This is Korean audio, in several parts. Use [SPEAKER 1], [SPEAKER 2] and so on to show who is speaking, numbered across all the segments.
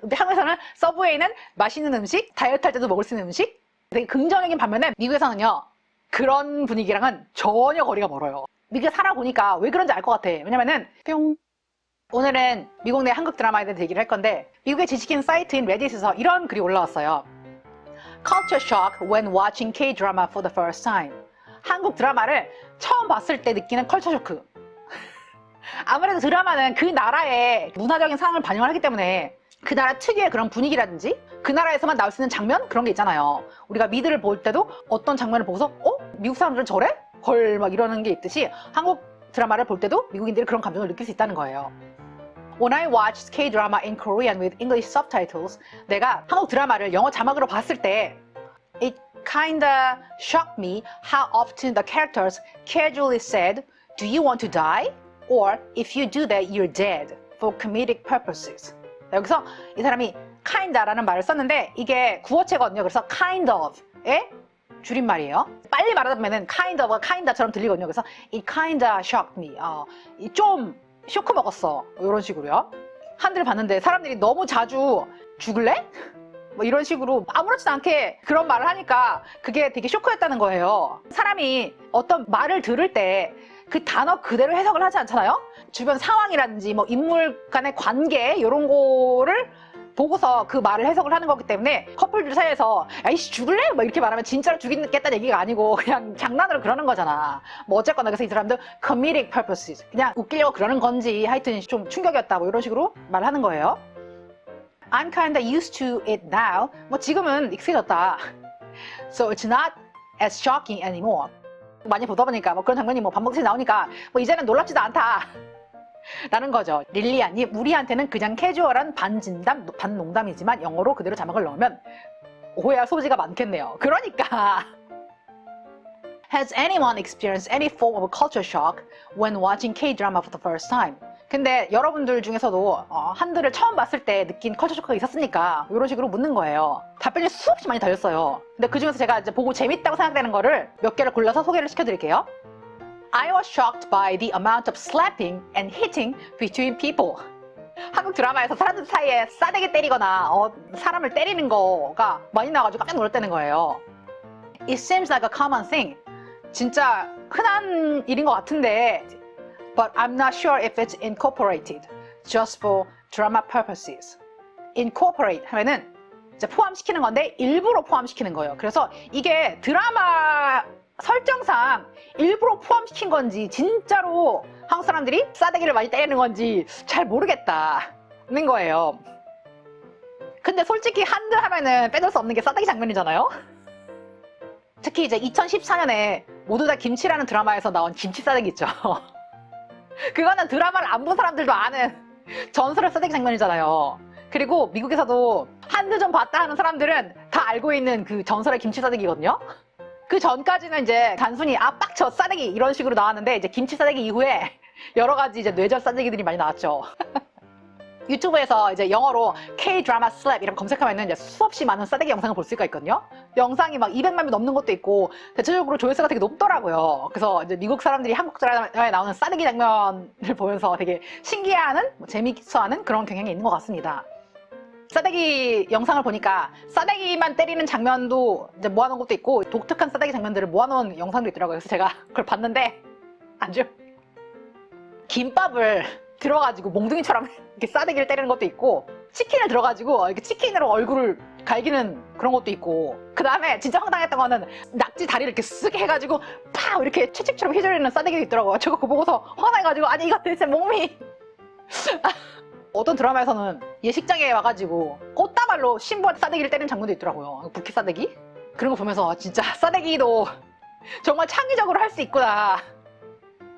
[SPEAKER 1] 근데 한국에서는 서브웨이는 맛있는 음식, 다이어트 할 때도 먹을 수 있는 음식, 되게 긍정적인 반면에 미국에서는요, 그런 분위기랑은 전혀 거리가 멀어요. 미국에 살아보니까 왜 그런지 알 것 같아. 왜냐면은 뿅. 오늘은 미국 내 한국 드라마에 대해서 얘기를 할 건데, 미국의 지식인 사이트인 레딧에서 이런 글이 올라왔어요. Culture shock when watching K-drama for the first time. 한국 드라마를 처음 봤을 때 느끼는 컬처 쇼크. 아무래도 드라마는 그 나라의 문화적인 상황을 반영을 하기 때문에 그 나라 특유의 그런 분위기라든지 그 나라에서만 나올 수 있는 장면? 그런 게 있잖아요. 우리가 미드를 볼 때도 어떤 장면을 보고서 미국 사람들은 저래? 헐 막 이러는 게 있듯이 한국 드라마를 볼 때도 미국인들이 그런 감정을 느낄 수 있다는 거예요. When I watched K-drama in Korean with English subtitles, 내가 한국 드라마를 영어 자막으로 봤을 때 It kinda shocked me how often the characters casually said, Do you want to die? Or if you do that, you're dead for comedic purposes. 여기서 이 사람이 kinda라는 말을 썼는데 이게 구어체거든요. 그래서 kind of의 줄임말이에요. 빨리 말하다 보면은 kind of가 kinda처럼 들리거든요. 그래서 it kinda shocked me. 좀 쇼크 먹었어. 이런 식으로요. 한들 봤는데 사람들이 너무 자주 죽을래? 뭐 이런 식으로 아무렇지도 않게 그런 말을 하니까 그게 되게 쇼크였다는 거예요. 사람이 어떤 말을 들을 때 그 단어 그대로 해석을 하지 않잖아요? 주변 상황이라든지 뭐 인물 간의 관계 이런 거를 보고서 그 말을 해석을 하는 거기 때문에 커플들 사이에서 야이씨 죽을래? 뭐 이렇게 말하면 진짜로 죽이겠다는 얘기가 아니고 그냥 장난으로 그러는 거잖아. 뭐 어쨌거나 그래서 이 사람들 comedic purposes 그냥 웃기려고 그러는 건지 하여튼 좀 충격이었다 뭐 이런 식으로 말하는 거예요. I'm kinda used to it now. 뭐 지금은 익숙해졌다. So it's not as shocking anymore. 많이 보다 보니까 뭐 그런 장면이 뭐 반복해서 나오니까 뭐 이제는 놀랍지도 않다. 라는 거죠. 릴리아님, 우리한테는 그냥 캐주얼한 반진담, 반농담이지만 영어로 그대로 자막을 넣으면 오해할 소지가 많겠네요. 그러니까 Has anyone experienced any form of culture shock when watching K-drama for the first time? 근데 여러분들 중에서도 한들을 처음 봤을 때 느낀 컬처 쇼크가 있었으니까 이런 식으로 묻는 거예요. 답변이 수없이 많이 달렸어요. 근데 그 중에서 제가 이제 보고 재밌다고 생각되는 거를 몇 개를 골라서 소개를 시켜드릴게요. I was shocked by the amount of slapping and hitting between people. 한국 드라마에서 사람들 사이에 싸대기 때리거나 사람을 때리는 거가 많이 나와가지고 깜짝 놀랐다는 거예요. It seems like a common thing. 진짜 흔한 일인 것 같은데 But I'm not sure if it's incorporated just for drama purposes. Incorporate 하면은 이제 포함시키는 건데 일부러 포함시키는 거예요. 그래서 이게 드라마 설정상 일부러 포함시킨 건지 진짜로 한국 사람들이 싸대기를 많이 때리는 건지 잘 모르겠다는 거예요. 근데 솔직히 한들 하면은 빼놓을 수 없는 게 싸대기 장면이잖아요. 특히 이제 2014년에 모두 다 김치라는 드라마에서 나온 김치 싸대기 있죠. 그거는 드라마를 안 본 사람들도 아는 전설의 싸대기 장면이잖아요. 그리고 미국에서도 한두 점 봤다 하는 사람들은 다 알고 있는 그 전설의 김치 싸대기거든요. 그 전까지는 이제 단순히 빡쳐 싸대기 이런 식으로 나왔는데 이제 김치 싸대기 이후에 여러 가지 이제 뇌절 싸대기들이 많이 나왔죠. 유튜브에서 이제 영어로 K-drama slap 이렇게 검색하면 이제 수없이 많은 싸대기 영상을 볼 수가 있거든요. 영상이 막 200만 명 넘는 것도 있고 대체적으로 조회수가 되게 높더라고요. 그래서 이제 미국 사람들이 한국 드라마에 나오는 싸대기 장면을 보면서 되게 신기해하는, 재미있어하는 그런 경향이 있는 것 같습니다. 싸대기 영상을 보니까 싸대기만 때리는 장면도 이제 모아놓은 것도 있고 독특한 싸대기 장면들을 모아놓은 영상도 있더라고요. 그래서 제가 그걸 봤는데 아주 김밥을 들어가지고 몽둥이처럼 이렇게 싸대기를 때리는 것도 있고 치킨을 들어가지고 이렇게 치킨으로 얼굴을 갈기는 그런 것도 있고 그 다음에 진짜 황당했던 거는 낙지 다리를 이렇게 쓱 해가지고 팍 이렇게 채찍처럼 휘저리는 싸대기가 있더라고요. 제가 그거 보고서 화나가지고 아니 이거 대체 몸이 어떤 드라마에서는 예식장에 와가지고 꽃다발로 신부한테 싸대기를 때리는 장면도 있더라고요. 부케 싸대기? 그런 거 보면서 진짜 싸대기도 정말 창의적으로 할 수 있구나.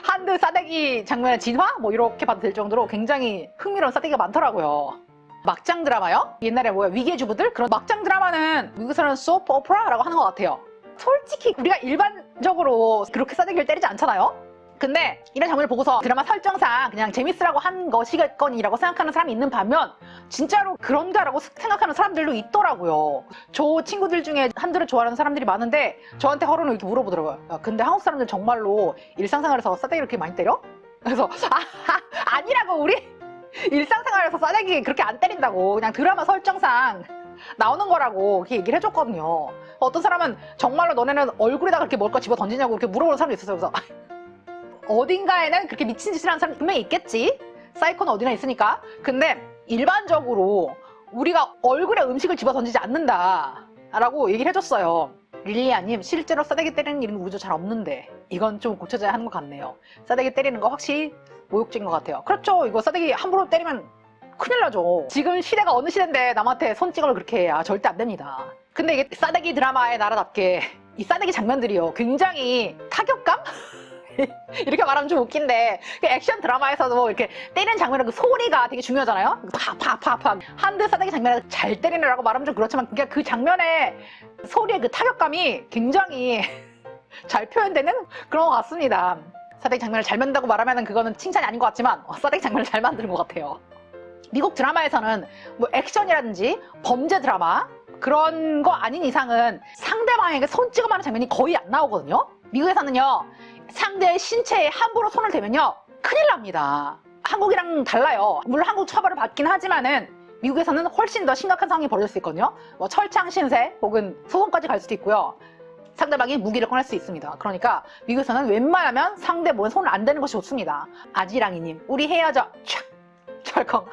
[SPEAKER 1] 한드 싸대기 장면의 진화? 뭐 이렇게 봐도 될 정도로 굉장히 흥미로운 싸대기가 많더라고요. 막장 드라마요? 옛날에 뭐야 위기의 주부들? 그런 막장 드라마는 미국에서는 소프 오퍼라라고 하는 것 같아요. 솔직히 우리가 일반적으로 그렇게 싸대기를 때리지 않잖아요? 근데 이런 장면을 보고서 드라마 설정상 그냥 재밌으라고 한 것이겠거니라고 생각하는 사람이 있는 반면 진짜로 그런가라고 생각하는 사람들도 있더라고요. 저 친구들 중에 한들을 좋아하는 사람들이 많은데 저한테 허로는 이렇게 물어보더라고요. 야, 근데 한국 사람들 정말로 일상생활에서 싸대기를 그렇게 많이 때려? 그래서 아니라고 우리 일상생활에서 싸대기 그렇게 안 때린다고 그냥 드라마 설정상 나오는 거라고 이렇게 얘기를 해줬거든요. 어떤 사람은 정말로 너네는 얼굴에다 그렇게 뭘 거 집어 던지냐고 그렇게 물어보는 사람도 있었어요. 그래서 어딘가에는 그렇게 미친 짓을 하는 사람이 분명히 있겠지. 사이코는 어디나 있으니까. 근데 일반적으로 우리가 얼굴에 음식을 집어 던지지 않는다 라고 얘기를 해줬어요. 릴리아님, 실제로 싸대기 때리는 일은 우리도 잘 없는데 이건 좀 고쳐져야 하는 것 같네요. 싸대기 때리는 거 확실히 모욕적인 것 같아요. 그렇죠. 이거 싸대기 함부로 때리면 큰일 나죠. 지금 시대가 어느 시대인데 남한테 손찌검을 그렇게 해야 절대 안 됩니다. 근데 이게 싸대기 드라마의 나라답게 이 싸대기 장면들이요 굉장히 타격감? 이렇게 말하면 좀 웃긴데 액션 드라마에서도 이렇게 때리는 장면의 그 소리가 되게 중요하잖아요. 팍팍팍팍 한드 싸대기 장면에서 잘 때리느라고 말하면 좀 그렇지만 그 장면의 소리의 그 타격감이 굉장히 잘 표현되는 그런 것 같습니다. 싸대기 장면을 잘 만든다고 말하면 그거는 칭찬이 아닌 것 같지만 싸대기 장면을 잘 만드는 것 같아요. 미국 드라마에서는 뭐 액션이라든지 범죄 드라마 그런 거 아닌 이상은 상대방에게 손찌검하는 장면이 거의 안 나오거든요. 미국에서는요 상대의 신체에 함부로 손을 대면요 큰일 납니다. 한국이랑 달라요. 물론 한국 처벌을 받긴 하지만은 미국에서는 훨씬 더 심각한 상황이 벌어질 수 있거든요. 뭐 철창 신세 혹은 소송까지 갈 수도 있고요. 상대방이 무기를 꺼낼 수 있습니다. 그러니까 미국에서는 웬만하면 상대 몸에 손을 안 대는 것이 좋습니다. 아지랑이님 우리 헤어져 촥 철컹.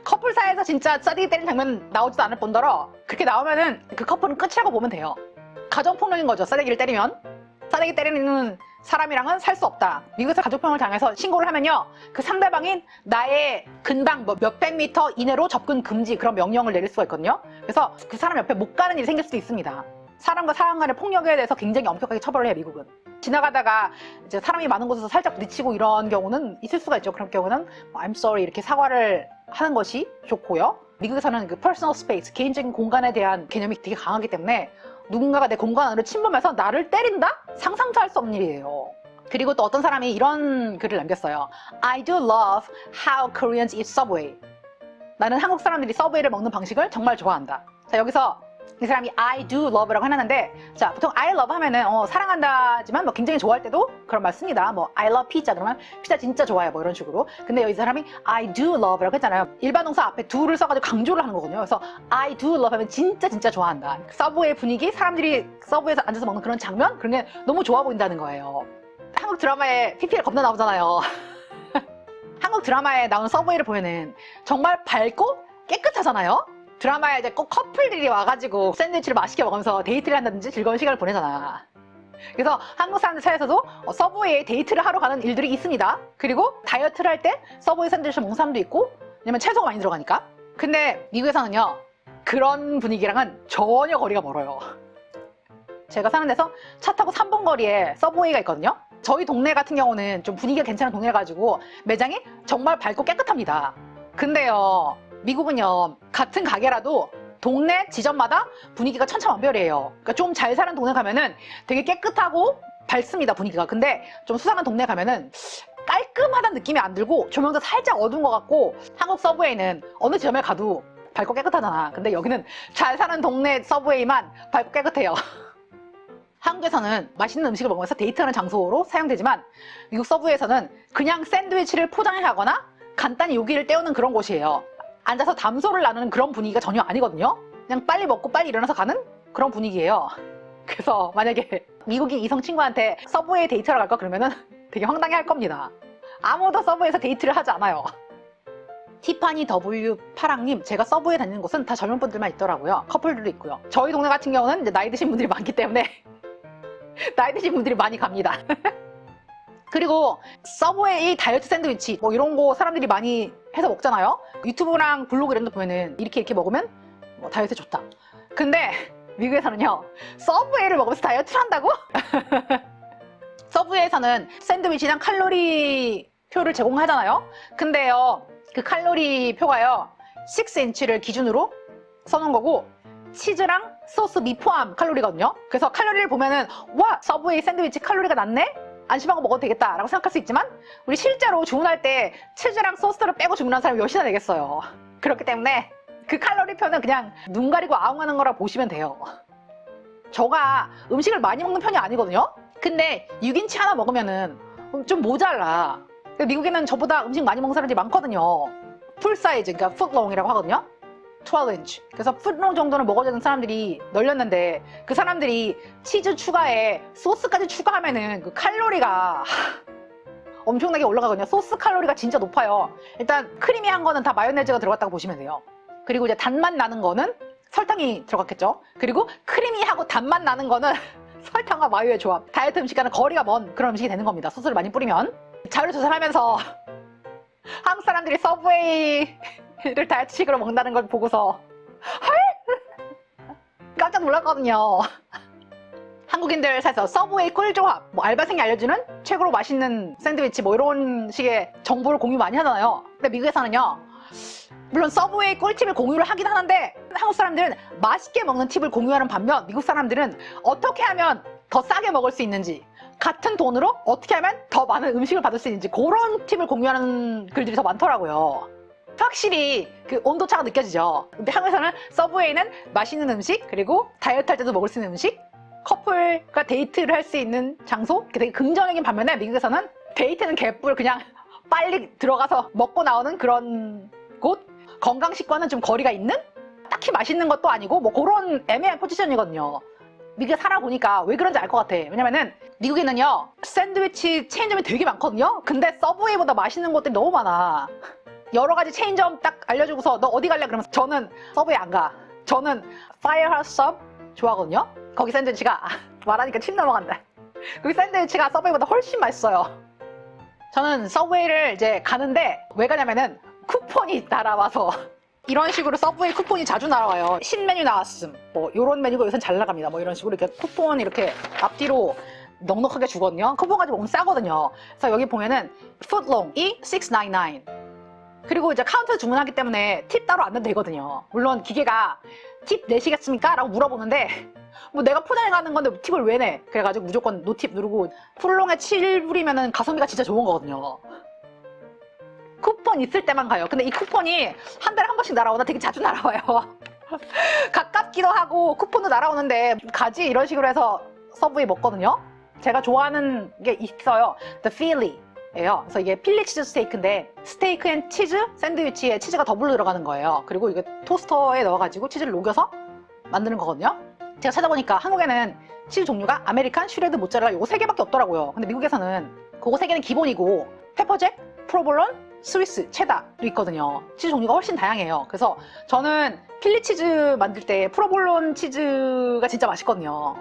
[SPEAKER 1] 커플 사이에서 진짜 싸대기 때리는 장면 나오지도 않을 뿐더러 그렇게 나오면은 그 커플은 끝이라고 보면 돼요. 가정폭력인 거죠. 싸대기를 때리면. 싸대기 때리는 사람이랑은 살 수 없다. 미국에서 가족폭력을 당해서 신고를 하면요 그 상대방인 나의 근방 뭐 몇백 미터 이내로 접근 금지 그런 명령을 내릴 수가 있거든요. 그래서 그 사람 옆에 못 가는 일이 생길 수도 있습니다. 사람과 사람 간의 폭력에 대해서 굉장히 엄격하게 처벌을 해요. 미국은. 지나가다가 이제 사람이 많은 곳에서 살짝 부딪히고 이런 경우는 있을 수가 있죠. 그런 경우는 I'm sorry 이렇게 사과를 하는 것이 좋고요. 미국에서는 그 personal space, 개인적인 공간에 대한 개념이 되게 강하기 때문에 누군가가 내 공간 안으로 침범해서 나를 때린다? 상상도 할 수 없는 일이에요. 그리고 또 어떤 사람이 이런 글을 남겼어요. I do love how Koreans eat Subway. 나는 한국 사람들이 서브웨이를 먹는 방식을 정말 좋아한다. 자, 여기서 이 사람이 I do love라고 해놨는데 자 보통 I love 하면은 사랑한다지만 뭐 굉장히 좋아할 때도 그런 말 씁니다. 뭐 I love pizza 그러면 피자 진짜 좋아요 뭐 이런 식으로. 근데 여기 사람이 I do love라고 했잖아요. 일반 동사 앞에 do를 써가지고 강조를 하는 거거든요. 그래서 I do love 하면 진짜 좋아한다. 서브웨이 분위기 사람들이 서브웨이에서 앉아서 먹는 그런 장면 그런 게 너무 좋아 보인다는 거예요. 한국 드라마에 PPL 겁나 나오잖아요. 한국 드라마에 나오는 서브웨이를 보면은 정말 밝고 깨끗하잖아요. 드라마에 이제 꼭 커플들이 와가지고 샌드위치를 맛있게 먹으면서 데이트를 한다든지 즐거운 시간을 보내잖아. 그래서 한국 사람들 사이에서도 서브웨이에 데이트를 하러 가는 일들이 있습니다. 그리고 다이어트를 할 때 서브웨이 샌드위치를 먹는 사람도 있고 왜냐면 채소가 많이 들어가니까. 근데 미국에서는요 그런 분위기랑은 전혀 거리가 멀어요. 제가 사는 데서 차 타고 3분 거리에 서브웨이가 있거든요. 저희 동네 같은 경우는 좀 분위기가 괜찮은 동네라 가지고 매장이 정말 밝고 깨끗합니다. 근데요 미국은요 같은 가게라도 동네 지점마다 분위기가 천차만별이에요. 그러니까 좀 잘 사는 동네 가면은 되게 깨끗하고 밝습니다 분위기가. 근데 좀 수상한 동네 가면은 깔끔하다는 느낌이 안 들고 조명도 살짝 어두운 것 같고 한국 서브웨이는 어느 지점에 가도 밝고 깨끗하잖아. 근데 여기는 잘 사는 동네 서브웨이만 밝고 깨끗해요. 한국에서는 맛있는 음식을 먹으면서 데이트하는 장소로 사용되지만 미국 서브웨이에서는 그냥 샌드위치를 포장해 가거나 간단히 요기를 때우는 그런 곳이에요. 앉아서 담소를 나누는 그런 분위기가 전혀 아니거든요. 그냥 빨리 먹고 빨리 일어나서 가는 그런 분위기예요. 그래서 만약에 미국인 이성 친구한테 서브웨이 데이트하러 갈까 그러면은 되게 황당해 할 겁니다. 아무도 서브웨이에서 데이트를 하지 않아요. 티파니 W 파랑님, 제가 서브웨이 다니는 곳은 다 젊은 분들만 있더라고요. 커플들도 있고요. 저희 동네 같은 경우는 이제 나이 드신 분들이 많기 때문에 나이 드신 분들이 많이 갑니다. 그리고 서브웨이 다이어트 샌드위치 뭐 이런 거 사람들이 많이 해서 먹잖아요. 유튜브랑 블로그 이런 데 보면은 이렇게 먹으면 뭐 다이어트에 좋다. 근데 미국에서는요 서브웨이를 먹으면서 다이어트를 한다고? 서브웨이에서는 샌드위치랑 칼로리 표를 제공하잖아요. 근데요 그 칼로리 표가요 6인치를 기준으로 써놓은 거고 치즈랑 소스 미포함 칼로리거든요. 그래서 칼로리를 보면은 와 서브웨이 샌드위치 칼로리가 낮네? 안심하고 먹어도 되겠다 라고 생각할 수 있지만 우리 실제로 주문할 때 치즈랑 소스를 빼고 주문한 사람이 몇이나 되겠어요. 그렇기 때문에 그 칼로리표는 그냥 눈 가리고 아웅하는 거라 보시면 돼요. 저가 음식을 많이 먹는 편이 아니거든요. 근데 6인치 하나 먹으면은 좀 모자라. 미국에는 저보다 음식 많이 먹는 사람들이 많거든요. 풀 사이즈, 그러니까 풋롱이라고 하거든요. 12인치. 그래서 풋롱 정도는 먹어야 되는 사람들이 널렸는데 그 사람들이 치즈 추가에 소스까지 추가하면은 그 칼로리가 엄청나게 올라가거든요. 소스 칼로리가 진짜 높아요. 일단 크리미한 거는 다 마요네즈가 들어갔다고 보시면 돼요. 그리고 이제 단맛 나는 거는 설탕이 들어갔겠죠. 그리고 크리미하고 단맛 나는 거는 설탕과 마요의 조합. 다이어트 음식과는 거리가 먼 그런 음식이 되는 겁니다. 소스를 많이 뿌리면. 자료조사를 하면서 한국 사람들이 서브웨이를 다이어트식으로 먹는다는 걸 보고서 깜짝 놀랐거든요. 한국인들 사이에서 서브웨이 꿀조합, 뭐 알바생이 알려주는 최고로 맛있는 샌드위치 뭐 이런 식의 정보를 공유 많이 하잖아요. 근데 미국에서는요, 물론 서브웨이 꿀팁을 공유를 하긴 하는데 한국 사람들은 맛있게 먹는 팁을 공유하는 반면 미국 사람들은 어떻게 하면 더 싸게 먹을 수 있는지, 같은 돈으로 어떻게 하면 더 많은 음식을 받을 수 있는지 그런 팁을 공유하는 글들이 더 많더라고요. 확실히 그 온도차가 느껴지죠. 근데 한국에서는 서브웨이는 맛있는 음식, 그리고 다이어트 할 때도 먹을 수 있는 음식, 커플과 데이트를 할 수 있는 장소, 되게 긍정적인 반면에 미국에서는 데이트는 개뿔, 그냥 빨리 들어가서 먹고 나오는 그런 곳, 건강식과는 좀 거리가 있는, 딱히 맛있는 것도 아니고 뭐 그런 애매한 포지션이거든요. 미국에 살아보니까 왜 그런지 알 것 같아. 왜냐면은 미국에는요, 샌드위치 체인점이 되게 많거든요. 근데 서브웨이보다 맛있는 곳들이 너무 많아. 여러 가지 체인점 딱 알려주고서 너 어디 갈래? 그러면 저는 서브웨이 안 가. 저는 Firehouse Sub 좋아하거든요. 거기 샌드위치가 말하니까 침 넘어간다. 거기 샌드위치가 서브웨이보다 훨씬 맛있어요. 저는 서브웨이를 이제 가는데 왜 가냐면은 쿠폰이 날아와서 이런 식으로 서브웨이 쿠폰이 자주 날아와요. 신메뉴 나왔음, 뭐 이런 메뉴가 요새 잘 나갑니다, 뭐 이런 식으로 이렇게 쿠폰 이렇게 앞뒤로 넉넉하게 주거든요. 쿠폰 가지고 오면 싸거든요. 그래서 여기 보면은 풋롱이 $6.99, 그리고 이제 카운터에서 주문하기 때문에 팁 따로 안 내도 되거든요. 물론 기계가 팁 내시겠습니까? 라고 물어보는데 뭐 내가 포장해 가는 건데 팁을 왜 내? 그래가지고 무조건 노팁 누르고, 풋롱에 7불이면은 가성비가 진짜 좋은 거거든요. 쿠폰 있을 때만 가요. 근데 이 쿠폰이 한 달에 한 번씩 날아오나 되게 자주 날아와요. 가깝기도 하고 쿠폰도 날아오는데 가지, 이런 식으로 해서 서브웨이 먹거든요. 제가 좋아하는 게 있어요. The Philly예요. 그래서 이게 필리 치즈 스테이크인데 스테이크 앤 치즈 샌드위치에 치즈가 더블로 들어가는 거예요. 그리고 이게 토스터에 넣어가지고 치즈를 녹여서 만드는 거거든요. 제가 찾아보니까 한국에는 치즈 종류가 아메리칸, 슈레드, 모짜렐라 요거 3개밖에 없더라고요. 근데 미국에서는 그거 3개는 기본이고 페퍼잭, 프로볼론, 스위스, 체다도 있거든요. 치즈 종류가 훨씬 다양해요. 그래서 저는 필리 치즈 만들 때 프로볼론 치즈가 진짜 맛있거든요.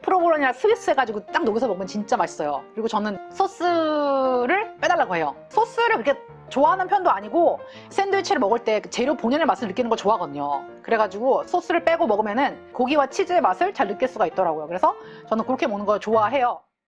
[SPEAKER 1] 프로볼론이랑 스위스 해가지고 딱 녹여서 먹으면 진짜 맛있어요. 그리고 저는 소스를 빼달라고 해요. 소스를 그렇게 좋아하는 편도 아니고 샌드위치를 먹을 때 재료 본연의 맛을 느끼는 걸 좋아하거든요. 그래가지고 소스를 빼고 먹으면은 고기와 치즈의 맛을 잘 느낄 수가 있더라고요. 그래서 저는 그렇게 먹는 걸 좋아해요.